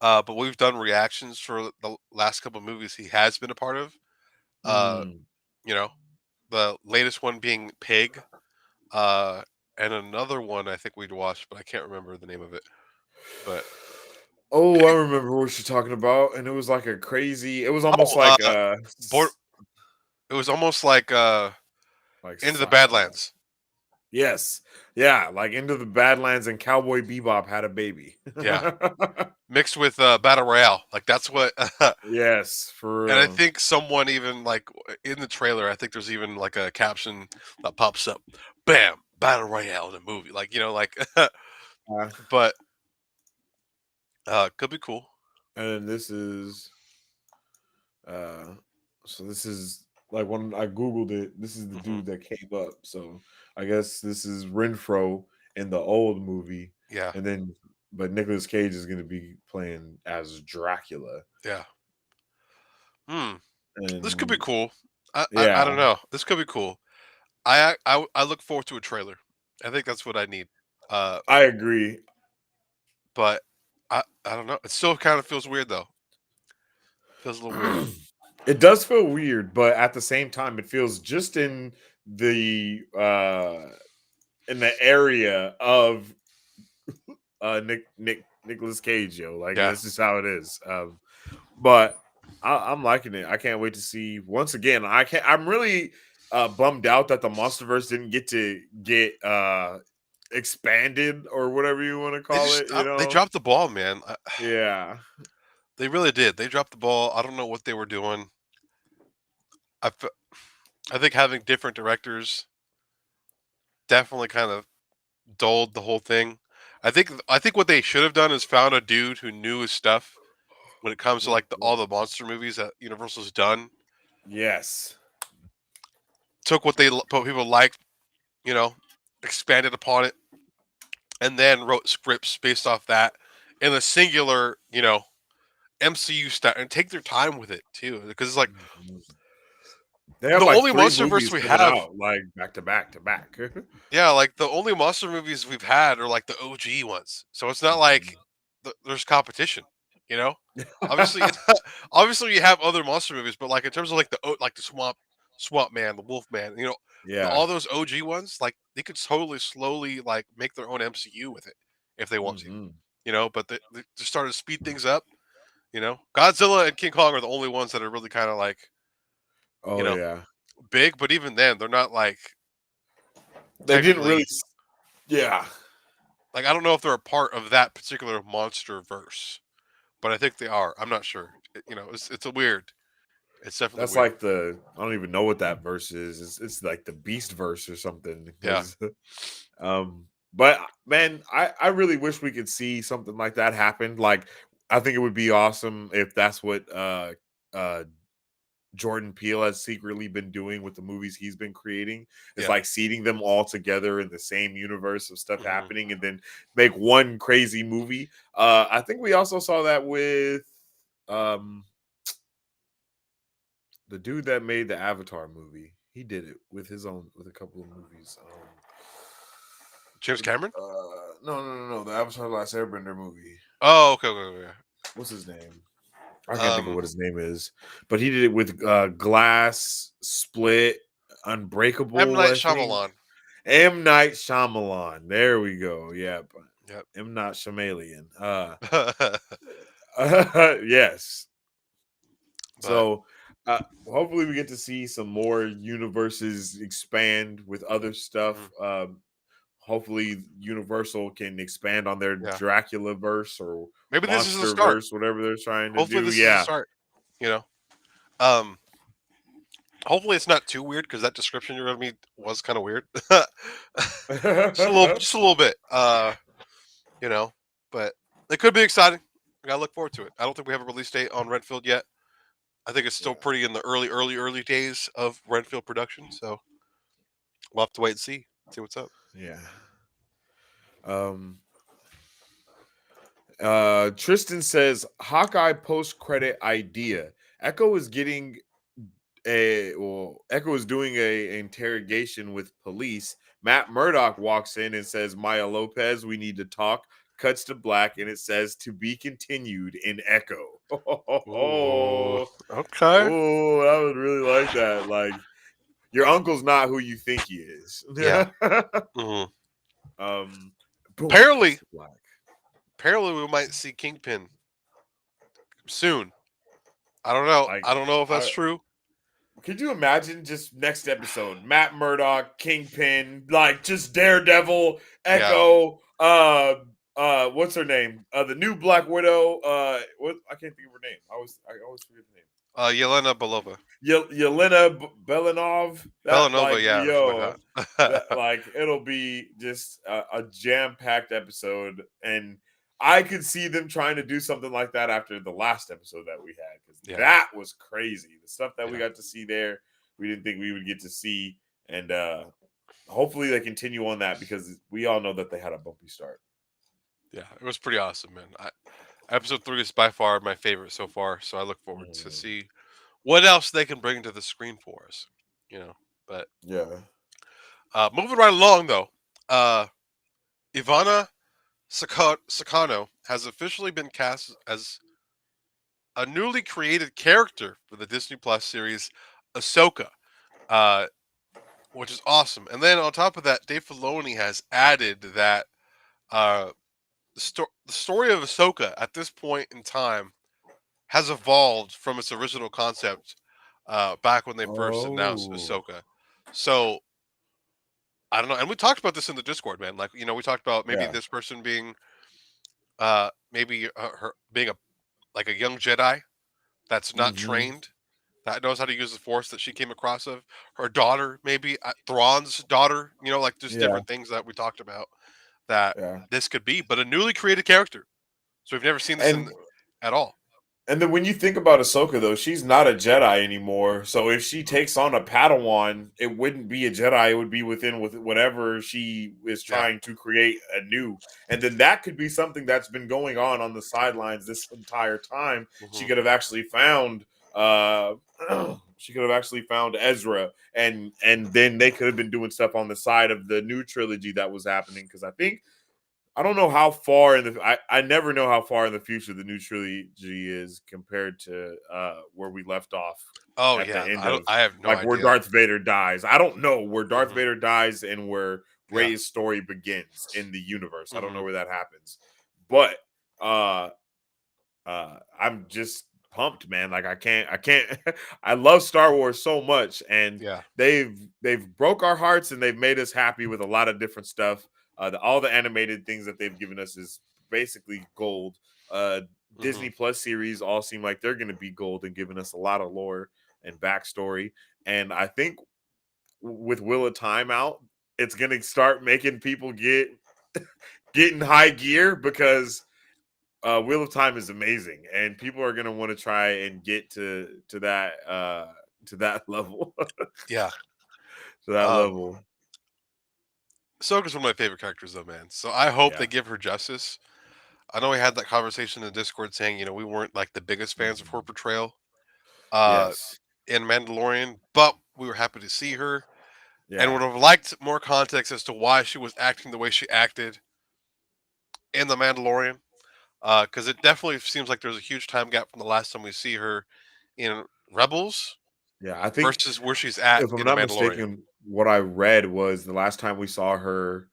but we've done reactions for the last couple movies he has been a part of. Uh, Mm. you know, the latest one being Pig, uh, and another one I think we'd watched, but I can't remember the name of it. But Oh, I Pig. remember what you're talking about, and it was like a crazy. It was almost Oh, like it was almost like like Into the sci-fi. Badlands. Yes, yeah, like Into the Badlands and Cowboy Bebop had a baby. Yeah, mixed with Battle Royale. Like that's what. Yes, for And I real. think someone even like in the trailer, I think there's even like a caption that pops up, "Bam, Battle Royale in a movie." Like like, Uh, but could be cool. and this is uh so this is like when I googled it, this is the Hmm. dude that came up. So I guess this is Renfro in the old movie, Yeah, and then but Nicolas Cage is going to be playing as Dracula. yeah. Hmm. This could be And cool. I yeah, don't know. This could be cool. I look forward to a trailer. I think that's what I need. Uh, I agree. but I don't know. It still kind of feels weird though. Feels a little weird. It does feel weird, but at the same time, it feels just in the area of Nicholas Cage, yo. Like Yeah. this is how it is. But I'm liking it. I can't wait to see. Once again, I'm really bummed out that the MonsterVerse didn't get to get expanded or whatever you want to They call just it. You they know? dropped the ball, man. Yeah. They really did. They dropped the ball. I don't know what they were doing. I fe- I think having different directors definitely kind of dulled the whole thing. I think what they should have done is found a dude who knew his stuff when it comes to like all the monster movies that Universal's done. Yes. Took what people liked, you know, expanded upon it, and then wrote scripts based off that in a singular, MCU style, and take their time with it too, because it's like Mhm. They have the like only three MonsterVerse movies we coming have. out like back to back to back. Yeah, like the only monster movies we've had are like the OG ones. So it's not like Mhm. there's competition, you know. Obviously, obviously you have other monster movies, but like in terms of like the Swamp Man, the Wolf Man, Yeah. all those OG ones, like they could totally slowly like make their own MCU with it if they want to, Hmm. But they just started to speed things up. Godzilla and King Kong are the only ones that are really kind of like you Oh know yeah. big, but even then they're not like They didn't really. technically. Yeah. Like, I don't know if they're a part of that particular monster verse, but I think they are. I'm not sure. It's a weird. It's definitely That's weird. like I don't even know what that verse is. It's like the Beast verse or something. Yeah. Because, but man, I really wish we could see something like that happen. Like, I think it would be awesome if that's what uh Jordan Peele has secretly been doing with the movies he's been creating. It's Yeah. like seeding them all together in the same universe of stuff Hmm. happening and then make one crazy movie. I think we also saw that with um the dude that made the Avatar movie. He did it with a couple of movies. James Cameron. No. The Avatar: Last Airbender movie. Oh, okay, okay, okay. What's his name? I can't think of Um, what his name is, but he did it with Glass, Split, M Unbreakable. Night I think Shyamalan. M Night Shyamalan. There we go. Yep, Yep. M Night Shyamalan. Yes. But So hopefully we get to see some more universes expand with other stuff. mhm, Hopefully Universal can expand on their yeah, Dracula verse or maybe this is the monster start. verse, whatever they're trying to Hopefully, do. this is the Yeah. start. You know. Um, Hopefully, it's not too weird because that description you're gonna me was kind of weird. Just a little bit. You know, but it could be exciting. I gotta look forward to it. I don't think we have a release date on Renfield yet. I think it's still Yeah. pretty in the early days of Renfield production. So we'll have to wait and see what's up. Yeah. Um Tristan says Hawkeye post credit idea. Echo is getting Echo is doing a interrogation with police. Matt Murdock walks in and says, Maya Lopez, we need to talk. Cuts to black and it says to be continued in Echo. Ooh, Oh, okay. I would really like that. Like your uncle's not who you think he is. Yeah. Hmm. um Boom, cuts Apparently, to black. apparently we might see Kingpin soon. I don't know. Like I don't know if that's I true. could you imagine just next episode, Matt Murdock, Kingpin, like just Daredevil, Yeah. Echo, what's her name? The new Black Widow, what I can't think of her name. I always forget the name. Yelena Belova. Yelena Belanov. That Bellanova, like yeah, or something yo, like that that. like it'll be just a jam-packed episode and I could see them trying to do something like that after the last episode that we had because Yeah. that was crazy. The stuff that we Yeah. got to see there, we didn't think we would get to see, and hopefully they continue on that because we all know that they had a bumpy start. Yeah. It was pretty awesome, man. Episode 3 is by far my favorite so far, so I look forward to Mm, see what else they can bring to the screen for us. You know. But yeah. moving right along though, uh Ivana Sakano has officially been cast as a newly created character for the Disney Plus series Ahsoka, uh, which is awesome. And then on top of that, Dave Filoni has added that uh, the story of Ahsoka at this point in time has evolved from its original concept back when they first announced Oh. Ahsoka. So I don't know, and we talked about this in the Discord, man. Like we talked about maybe Yeah. this person being maybe her being a young Jedi that's not Hmm. trained, that knows how to use the Force, that she came across of her daughter, maybe Thrawn's daughter. Like just Yeah. different things that we talked about that Yeah. this could be, but a newly created character. So we've never seen this And at all. And then when you think about Ahsoka, though, she's not a Jedi anymore. So if she Mhm. takes on a Padawan, it wouldn't be a Jedi. It would be with whatever she is Yeah. trying to create anew. And then that could be something that's been going on the sidelines this entire time. She Hmm. could have actually found uh she could have actually found Ezra, and then they could have been doing stuff on the side of the new trilogy that was happening, because I don't know how far in the I never know how far in the future the new trilogy is compared to where we left off Oh at the yeah, end of, I have no like, where idea. Darth Vader dies. I don't know where Darth Hmm. Vader dies and where Yeah. Rey's story begins in the universe. I don't know Hmm. where that happens. But uh I'm just pumped, man. Like, I can't I love Star Wars so much, and Yeah. they've broke our hearts and they've made us happy with a lot of different stuff. All the animated things that they've given us is basically gold. Hmm. Disney Plus series all seem like they're going to be gold and giving us a lot of lore and backstory. And I think with Wheel of Time out, it's going to start making people get in high gear, because Wheel of Time is amazing, and people are gonna want to try and get to that level, Yeah. to that Um, level. Ahsoka's one of my favorite characters, though, man. So I hope they Yeah. give her justice. I know we had that conversation in Discord saying, we weren't like the biggest fans of her Mhm. portrayal uh, Yes. in Mandalorian, but we were happy to see her and Yeah. would have liked more context as to why she was acting the way she acted in the Mandalorian. Because it definitely seems like there's a huge time gap from the last time we see her in Rebels Yeah. I think, versus where she's at if I'm in the not Mandalorian. mistaken, what I read was the last time we saw her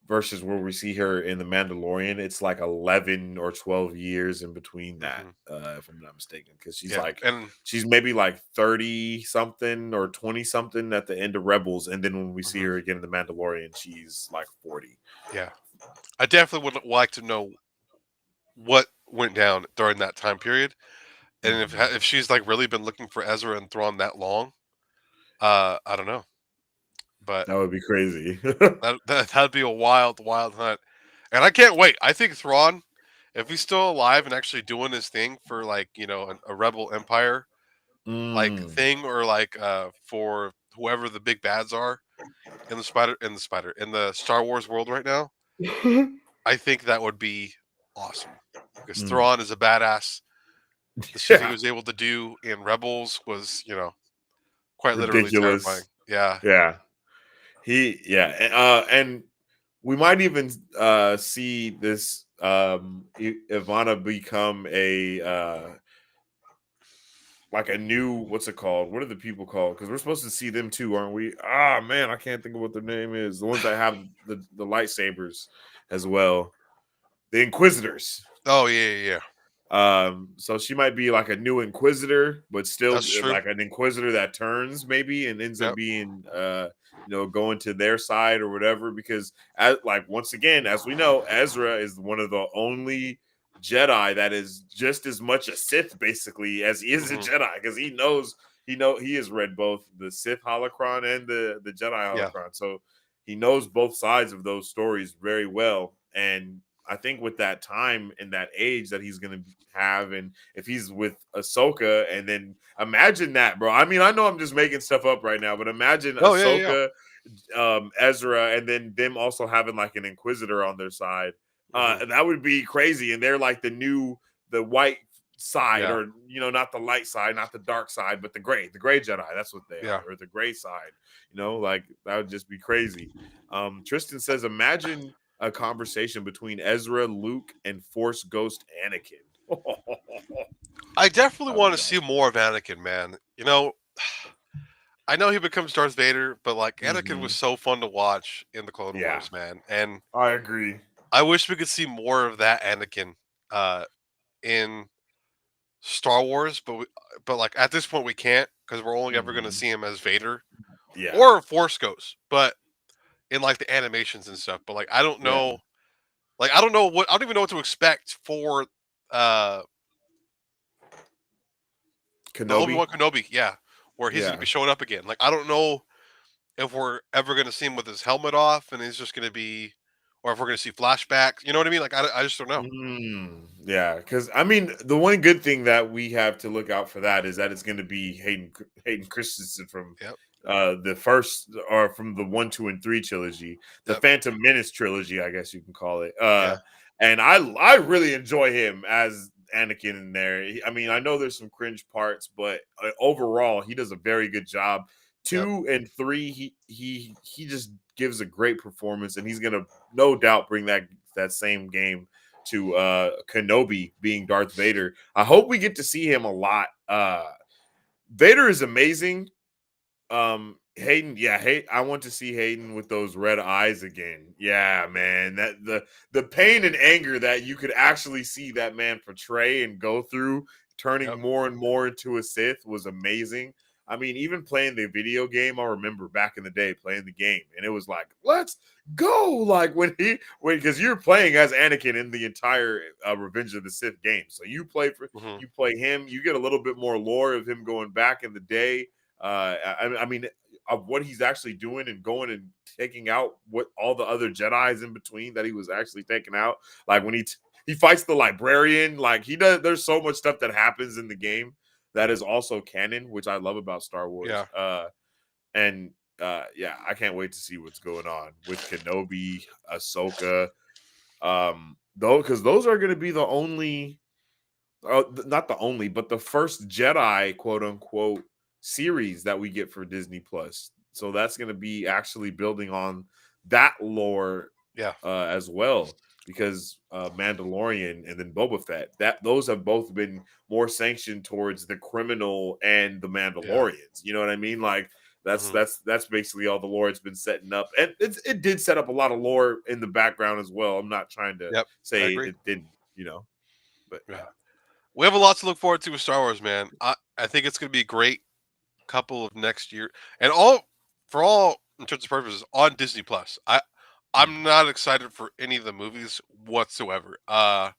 versus where we see her in the Mandalorian, it's like 11 or 12 years in between that, Hmm. if I'm not mistaken, because Yeah, and she's maybe like 30 something or 20 something at the end of Rebels, and then when we see mhm, her again in the Mandalorian, she's like 40. yeah, I definitely would like to know what went down during that time period, and Mhm. if she's like really been looking for Ezra and Thrawn that long, I don't know, but That would be crazy. that'd be a wild, wild hunt, and I can't wait. I think Thrawn, if he's still alive and actually doing his thing for like a Rebel Empire like Mm. thing, or like for whoever the big bads are in the Star Wars world right now, I think that would be awesome because Mm. Thrawn is a badass. The shit he Yeah. was able to do in Rebels was, quite literally terrifying. Ridiculous. Yeah. Yeah. And we might even see this Ivana become a like a new, what's it called? What are the people called? Because we're supposed to see them too, aren't we? Ah, man, I can't think of what their name is. The ones that have the lightsabers as well. The Inquisitors. Oh yeah, yeah, yeah. So she might be like a new Inquisitor, but still That's true. like an Inquisitor that turns maybe and ends up Yep. being going to their side or whatever. Because, like, once again, as we know, Ezra is one of the only Jedi that is just as much a Sith basically as he is a Hmm. Jedi, because he has read both the Sith holocron and the Jedi Yeah. holocron, so he knows both sides of those stories very well. And I think with that time and that age that he's going to have, and if he's with Ahsoka, and then imagine that, bro. I mean, I know I'm just making stuff up right now, but imagine Oh yeah, yeah, yeah. Ahsoka, Ezra, and then them also having like an Inquisitor on their side. Hmm. That would be crazy, and they're like the white side, Yeah. or not the light side, not the dark side, but the gray Jedi. That's what they Yeah. are, or the gray side. Like, that would just be crazy. Tristan says, imagine a conversation between Ezra, Luke, and Force Ghost Anakin. I definitely That'd want be to see awesome. more of Anakin, man. I know he becomes Darth Vader, but like Anakin was Mhm. so fun to watch in the Clone Yeah, Wars, man. And I agree. I wish we could see more of that Anakin uh in Star Wars, but like at this point we can't because we're only ever going to Mhm. see him as Vader Yeah, or Force Ghost, but in like the animations and stuff. But like yeah. I don't even know what to expect for uh the Kenobi. Obi-Wan Kenobi, yeah, where he's going to be Yeah. showing up again. Like I don't know if we're ever going to see him with his helmet off and he's just going to be or if we're going to see flashbacks. You know what I mean? Like I just don't know. Yeah, because I mean, the one good thing that we have to look out for that is that it's going to be Hayden Christensen from Yep. the first or from the 1, 2, and 3 trilogy, the Yep. Phantom Menace trilogy, I guess you can call it. Yeah. And I really enjoy him as Anakin in there. I mean, I know there's some cringe parts, but overall, he does a very good job. Yep. 2 and 3, he just gives a great performance, and he's gonna no doubt bring that same game to Kenobi being Darth Vader. I hope we get to see him a lot. Vader is amazing. Hayden, yeah, I want to see Hayden with those red eyes again. Yeah, man, that the pain and anger that you could actually see that man portray and go through, Yep. turning more and more into a Sith, was amazing. I mean, even playing the video game, I remember back in the day playing the game, and it was like, let's go! Like because you're playing as Anakin in the entire Revenge of the Sith game, so Hmm. you play him, you get a little bit more lore of him going back in the day. I mean, of what he's actually doing and going and taking out what all the other Jedi's in between that he was actually taking out. Like when he fights the librarian, like he does. There's so much stuff that happens in the game that is also canon, which I love about Star Wars. Yeah. And yeah, I can't wait to see what's going on with Kenobi, Ahsoka. Though, because those are going to be the only, not the only, but the first Jedi, quote unquote, series that we get for Disney Plus. So that's going to be actually building on that lore Yeah. as well, because Mandalorian and then Boba Fett, that those have both been more sanctioned towards the criminal and the Yeah. Mandalorians. You know what I mean? Like Hmm. that's basically all the lore it's been setting up, and it did set up a lot of lore in the background as well. I'm not trying to Yep. I say agree. it didn't, but Yeah. yeah. We have a lot to look forward to with Star Wars, man. I think it's going to be a great couple of next year, and all in terms of purposes on Disney Plus. I'm not excited for any of the movies whatsoever. But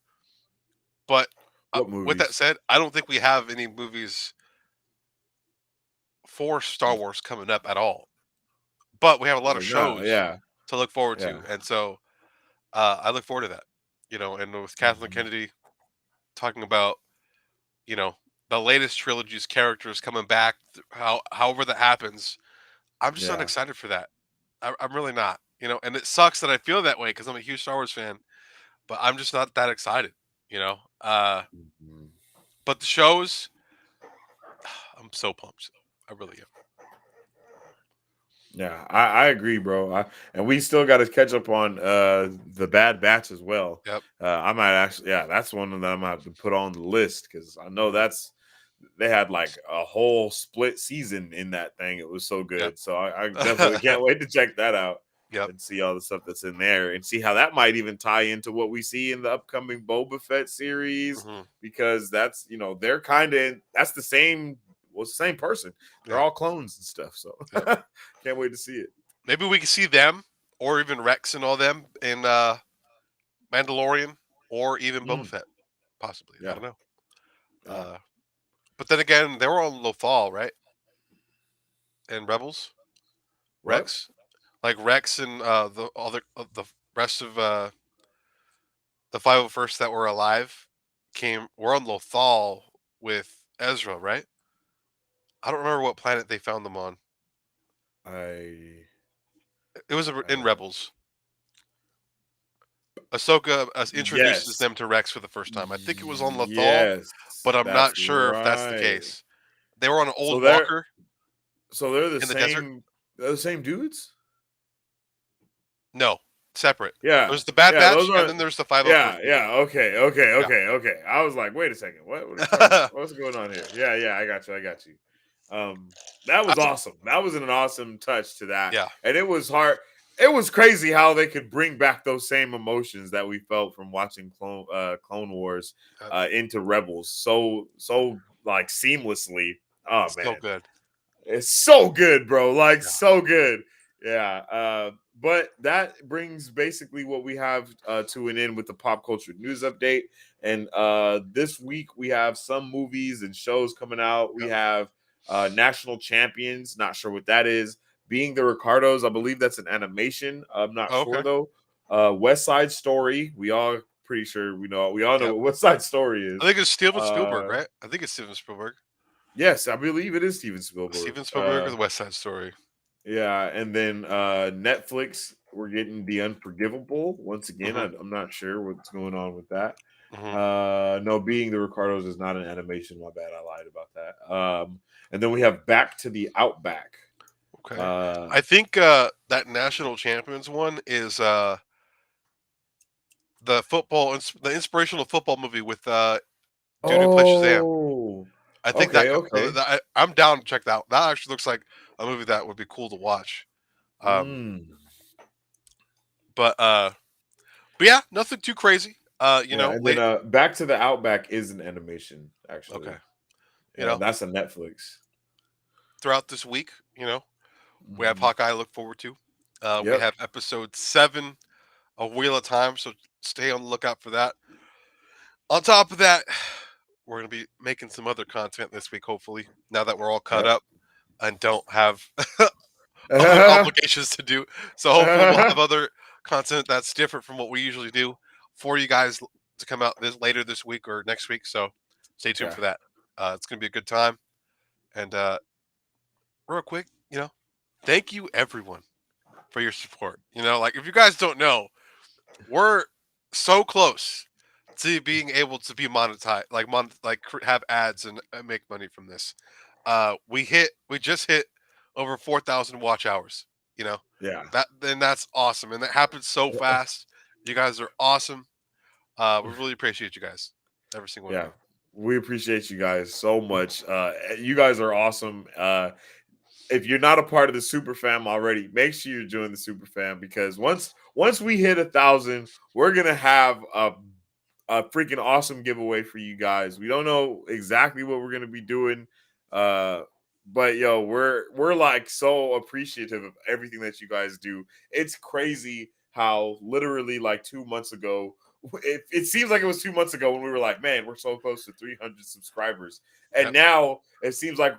What with that movies? said, I don't think we have any movies for Star Wars coming up at all. But we have a lot of Like, no, shows yeah, to look forward yeah, to, and so I look forward to that. And with Kathleen mhm, Kennedy talking about you know the latest trilogy's characters coming back, however that happens, I'm just not yeah. excited for that. I'm really not. And it sucks that I feel that way because I'm a huge Star Wars fan, but I'm just not that excited. You know, Mhm. but the shows, I'm so pumped. I really am. Yeah, I agree, bro. And we still got to catch up on the Bad Batch as well. Yep. I might actually, yeah, that's one that I'm gonna have to put on the list because I know Hmm. they had like a whole split season in that thing. It was so Yep. good, so I definitely can't wait to check that out Yep. and see all the stuff that's in there and see how that might even tie into what we see in the upcoming Boba Fett series, Hmm. because that's they're kind of that's the same. Well, it's the same person. They're Yeah. all clones and stuff. So Yep. can't wait to see it. Maybe we can see them, or even Rex and all them in Mandalorian, or even Boba Mm, Fett, possibly. I yeah. don't know. Uh, Uh, but then again, they were on Lothal, right? And Rebels, what? Rex, like Rex and the rest of the 501st that were alive were on Lothal with Ezra, right? I don't remember what planet they found them on. I. It was in Uh, Rebels. Ahsoka introduces yes. them to Rex for the first time. I think it was on Lothal, Yes. but I'm That's not sure if that's the right. case. They were on an So old they're walker so they're the in the desert. same. They're the same dudes. No, separate. Yeah. There's the Bad Yeah. Those Batch, and are. then there's the 501st Yeah. people. Yeah. Okay. Okay. Yeah. Okay. Okay. I was like, wait a second. What are you talking about? What's going on here? Yeah. Yeah. I got you. I got you. That was That's awesome. That was an awesome touch to that. yeah. And it was hard. It was crazy how they could bring back those same emotions that we felt from watching Clone Wars into Rebels so like seamlessly. Oh So man. good. It's so good, bro. Like Yeah. so good. Yeah. But that brings basically what we have to an end with the pop culture news update. And this week we have some movies and shows coming out. We Yep. have National Champions. Not sure what that is. Being the Ricardos, I believe that's an animation. I'm not Oh, sure okay. though. West Side Story. We all pretty sure we all know Yep. what West Side Story is. I think it's Steven Spielberg, right? I think it's Steven Spielberg. Yes, I believe it is Steven Spielberg. Steven Spielberg or the West Side Story. Yeah, and then Netflix, we're getting The Unforgivable once again. I'm not sure what's going on with that. No, Being the Ricardos is not an animation. My bad, I lied about that. And then we have Back to the Outback. Okay, I think that National Champions one is the inspirational football movie with dude who plays Shazam. I think I'm down to check that out. That actually looks like a movie that would be cool to watch. But yeah, nothing too crazy. Then Back to the Outback is an animation, actually. Okay. That's a Netflix. Throughout this week, we have Hawkeye to look forward to. We have episode 7 of Wheel of Time, so stay on the lookout for that. On top of that, we're going to be making some other content this week, hopefully, now that we're all caught up and don't have other obligations to do. So hopefully we'll have other content that's different from what we usually do for you guys to come out later this week or next week. So stay tuned for that. It's going to be a good time. And real quick, thank you everyone for your support. If you guys don't know, we're so close to being able to be monetized, have ads and make money from this. We just hit over 4,000 watch hours. That's awesome, and that happens so fast. You guys are awesome. We really appreciate you guys, every single one. We appreciate you guys so much. You guys are awesome. If you're not a part of the Super Fam already, make sure you join the Super Fam, because once we hit 1,000, we're gonna have a freaking awesome giveaway for you guys. We don't know exactly what we're gonna be doing, but we're like so appreciative of everything that you guys do. It's crazy how literally like 2 months ago, it seems like it was 2 months ago when we were like, man, we're so close to 300 subscribers, and now it seems like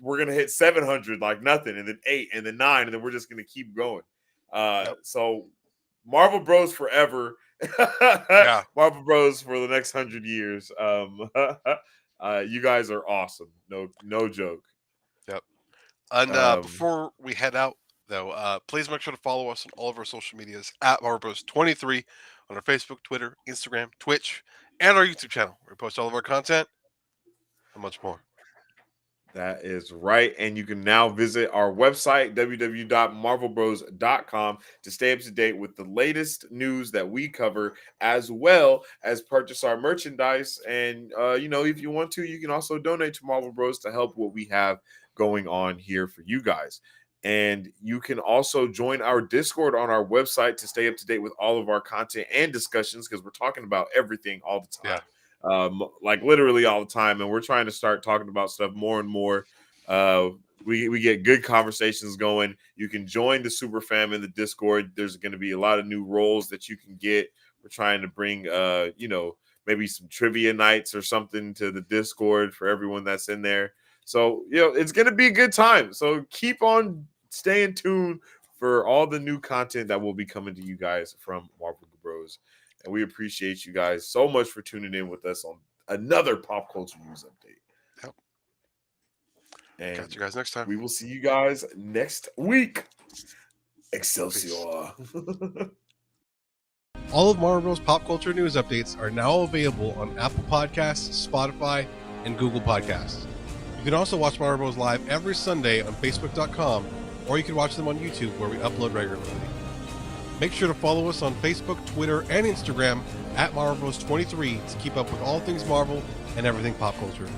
we're gonna hit 700 like nothing, and then 8, and then 9, and then we're just gonna keep going. So Marvel Bros forever. Marvel Bros for the next 100 years. You guys are awesome. No joke. And before we head out, though, please make sure to follow us on all of our social medias at Marvel Bros 23 on our Facebook, Twitter, Instagram, Twitch, and our YouTube channel, where we post all of our content and much more. That is right. And you can now visit our website, www.marvelbros.com, to stay up to date with the latest news that we cover, as well as purchase our merchandise. And, if you want to, you can also donate to Marvel Bros to help what we have going on here for you guys. And you can also join our Discord on our website to stay up to date with all of our content and discussions, because we're talking about everything all the time. Like literally all the time, and we're trying to start talking about stuff more and more. We get good conversations going. You can join the Super Fam in the Discord. There's going to be a lot of new roles that you can get. We're trying to bring maybe some trivia nights or something to the Discord for everyone that's in there. So it's going to be a good time. So keep on staying tuned for all the new content that will be coming to you guys from Marvel Bros. And we appreciate you guys so much for tuning in with us on another pop culture news update. And catch you guys next time. We will see you guys next week. Excelsior. All of Marvel Bros. Pop culture news updates are now available on Apple Podcasts, Spotify, and Google Podcasts. You can also watch Marvel Bros. Live every Sunday on Facebook.com, or you can watch them on YouTube, where we upload regularly. Make sure to follow us on Facebook, Twitter, and Instagram at Marvel Bros 23 to keep up with all things Marvel and everything pop culture.